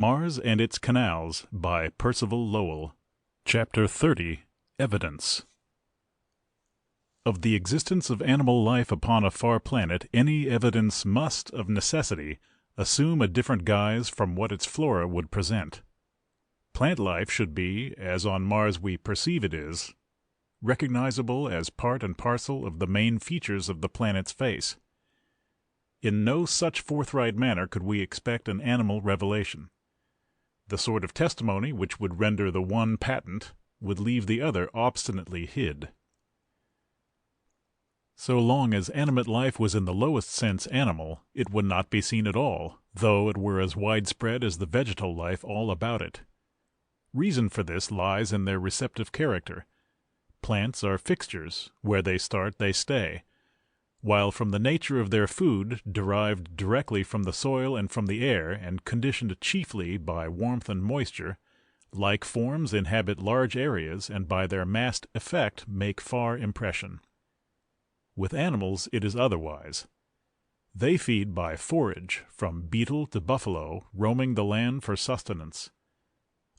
Mars and Its Canals by Percival Lowell. Chapter 30. Evidence. Of the existence of animal life upon a far planet, any evidence must, of necessity, assume a different guise from what its flora would present. Plant life should be, as on Mars we perceive it is, recognizable as part and parcel of the main features of the planet's face. In no such forthright manner could we expect an animal revelation. The sort of testimony which would render the one patent would leave the other obstinately hid. So long as animate life was in the lowest sense animal, it would not be seen at all, though it were as widespread as the vegetal life all about it. Reason for this lies in their receptive character. Plants are fixtures; where they start they stay, while from the nature of their food, derived directly from the soil and from the air, and conditioned chiefly by warmth and moisture, like forms inhabit large areas and by their massed effect make far impression. With animals it is otherwise. They feed by forage, from beetle to buffalo, roaming the land for sustenance.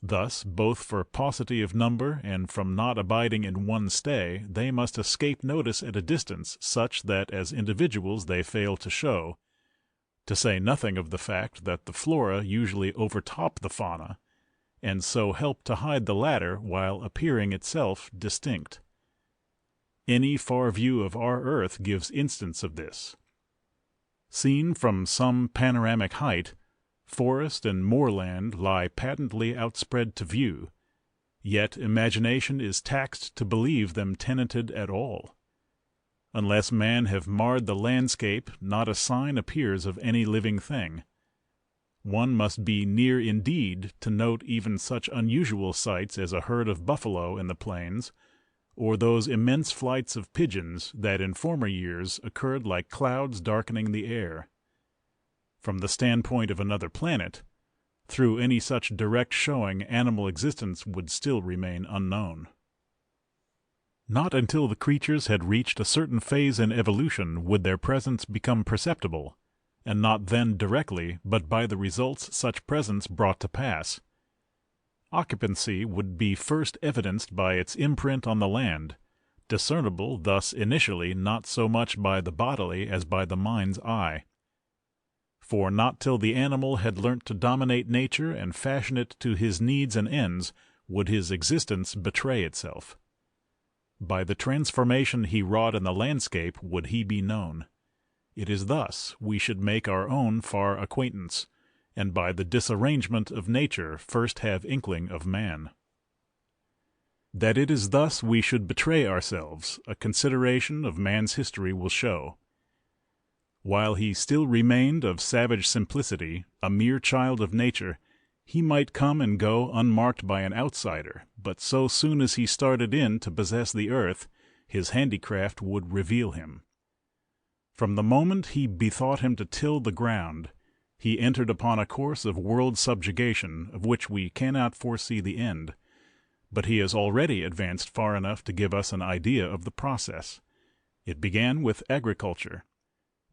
Thus, both for paucity of number and from not abiding in one stay, they must escape notice at a distance such that as individuals they fail to show, to say nothing of the fact that the flora usually overtop the fauna, and so help to hide the latter while appearing itself distinct. Any far view of our earth gives instance of this. Seen from some panoramic height, forest and moorland lie patently outspread to view, yet imagination is taxed to believe them tenanted at all. Unless man have marred the landscape, not a sign appears of any living thing. One must be near indeed to note even such unusual sights as a herd of buffalo in the plains, or those immense flights of pigeons that in former years occurred like clouds darkening the air. From the standpoint of another planet, through any such direct showing animal existence would still remain unknown. Not until the creatures had reached a certain phase in evolution would their presence become perceptible, and not then directly, but by the results such presence brought to pass. Occupancy would be first evidenced by its imprint on the land, discernible thus initially not so much by the bodily as by the mind's eye. For not till the animal had learnt to dominate nature and fashion it to his needs and ends would his existence betray itself. By the transformation he wrought in the landscape would he be known. It is thus we should make our own far acquaintance, and by the disarrangement of nature first have inkling of man. That it is thus we should betray ourselves, a consideration of man's history will show. While he still remained of savage simplicity, a mere child of nature, he might come and go unmarked by an outsider, but so soon as he started in to possess the earth, his handicraft would reveal him. From the moment he bethought him to till the ground, he entered upon a course of world subjugation of which we cannot foresee the end, but he has already advanced far enough to give us an idea of the process. It began with agriculture.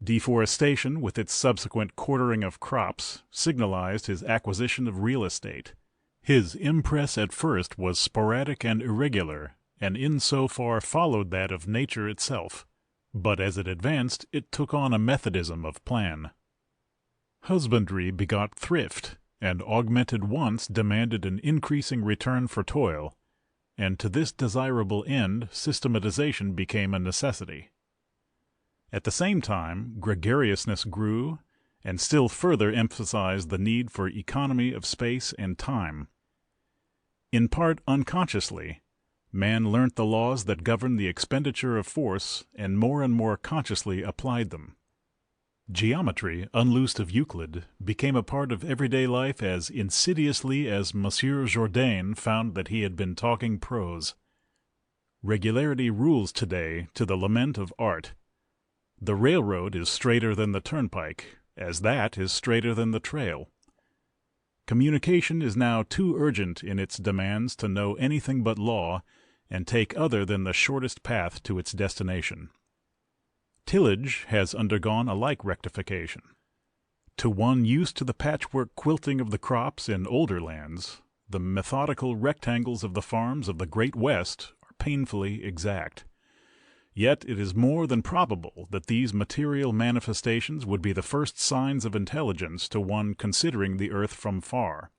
Deforestation, with its subsequent quartering of crops, signalized his acquisition of real estate. His impress at first was sporadic and irregular, and in so far followed that of nature itself, but as it advanced it took on a methodism of plan. Husbandry begot thrift, and augmented wants demanded an increasing return for toil, and to this desirable end systematization became a necessity. At the same time, gregariousness grew, and still further emphasized the need for economy of space and time. In part unconsciously, man learnt the laws that govern the expenditure of force, and more consciously applied them. Geometry, unloosed of Euclid, became a part of everyday life as insidiously as Monsieur Jourdain found that he had been talking prose. Regularity rules today to the lament of art. The railroad is straighter than the turnpike, as that is straighter than the trail. Communication is now too urgent in its demands to know anything but law, and take other than the shortest path to its destination. Tillage has undergone a like rectification. To one used to the patchwork quilting of the crops in older lands, the methodical rectangles of the farms of the Great West are painfully exact. Yet it is more than probable that these material manifestations would be the first signs of intelligence to one considering the earth from far.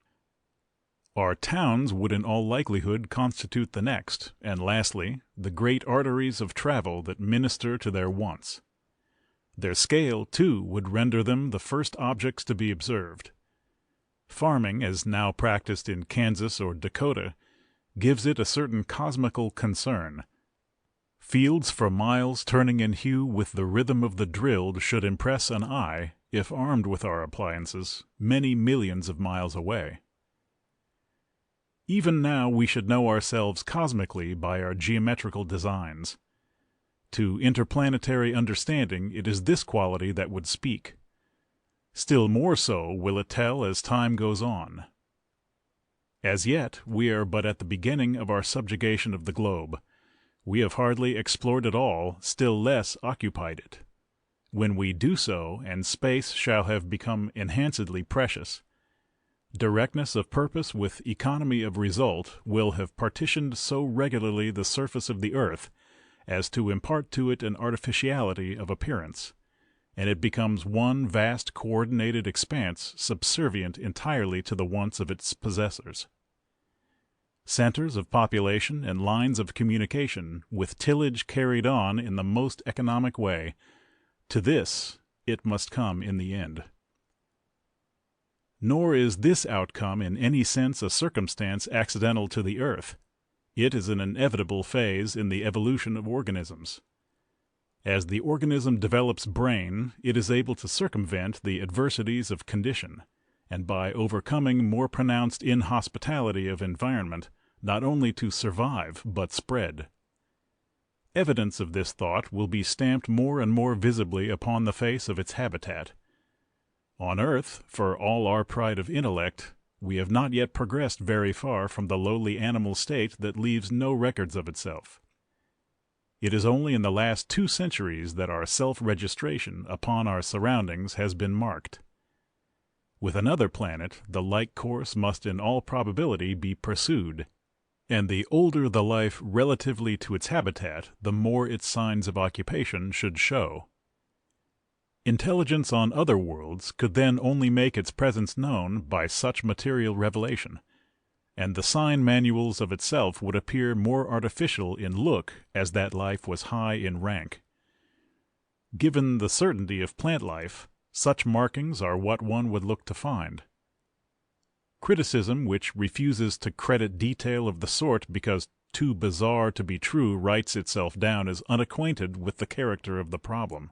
Our towns would in all likelihood constitute the next, and lastly, the great arteries of travel that minister to their wants. Their scale, too, would render them the first objects to be observed. Farming, as now practiced in Kansas or Dakota, gives it a certain cosmical concern. Fields for miles turning in hue with the rhythm of the drilled should impress an eye, if armed with our appliances, many millions of miles away. Even now we should know ourselves cosmically by our geometrical designs. To interplanetary understanding it is this quality that would speak. Still more so will it tell as time goes on. As yet we are but at the beginning of our subjugation of the globe. We have hardly explored it all, still less occupied it. When we do so, and space shall have become enhancedly precious, directness of purpose with economy of result will have partitioned so regularly the surface of the earth as to impart to it an artificiality of appearance, and it becomes one vast coordinated expanse subservient entirely to the wants of its possessors. Centers of population and lines of communication, with tillage carried on in the most economic way, to this it must come in the end. Nor is this outcome in any sense a circumstance accidental to the earth. It is an inevitable phase in the evolution of organisms. As the organism develops brain, it is able to circumvent the adversities of condition, and by overcoming more pronounced inhospitality of environment, not only to survive, but spread. Evidence of this thought will be stamped more and more visibly upon the face of its habitat. On earth, for all our pride of intellect, we have not yet progressed very far from the lowly animal state that leaves no records of itself. It is only in the last 2 centuries that our self-registration upon our surroundings has been marked. With another planet, the like course must in all probability be pursued, and the older the life relatively to its habitat, the more its signs of occupation should show. Intelligence on other worlds could then only make its presence known by such material revelation, and the sign manuals of itself would appear more artificial in look as that life was high in rank. Given the certainty of plant life, such markings are what one would look to find. Criticism which refuses to credit detail of the sort because too bizarre to be true writes itself down as unacquainted with the character of the problem.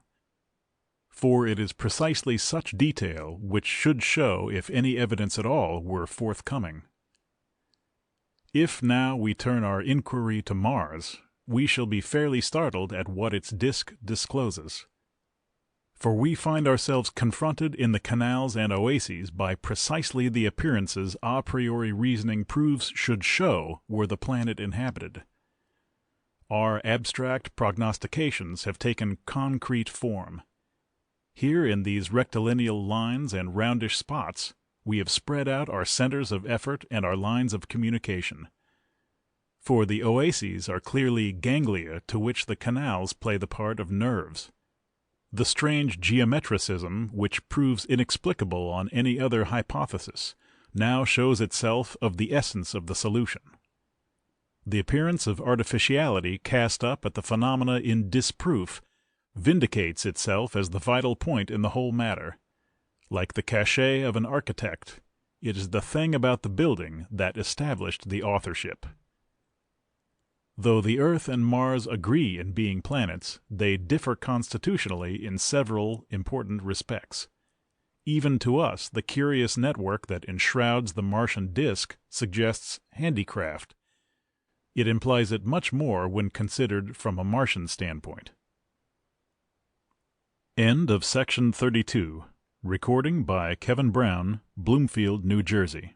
For it is precisely such detail which should show if any evidence at all were forthcoming. If now we turn our inquiry to Mars, we shall be fairly startled at what its disk discloses. For we find ourselves confronted in the canals and oases by precisely the appearances a priori reasoning proves should show were the planet inhabited. Our abstract prognostications have taken concrete form. Here in these rectilineal lines and roundish spots, we have spread out our centers of effort and our lines of communication. For the oases are clearly ganglia to which the canals play the part of nerves. The strange geometricism, which proves inexplicable on any other hypothesis, now shows itself of the essence of the solution. The appearance of artificiality cast up at the phenomena in disproof vindicates itself as the vital point in the whole matter. Like the cachet of an architect, it is the thing about the building that established the authorship. Though the Earth and Mars agree in being planets, they differ constitutionally in several important respects. Even to us, the curious network that enshrouds the Martian disk suggests handicraft. It implies it much more when considered from a Martian standpoint. End of section 32. Recording by Kevin Brown, Bloomfield, New Jersey.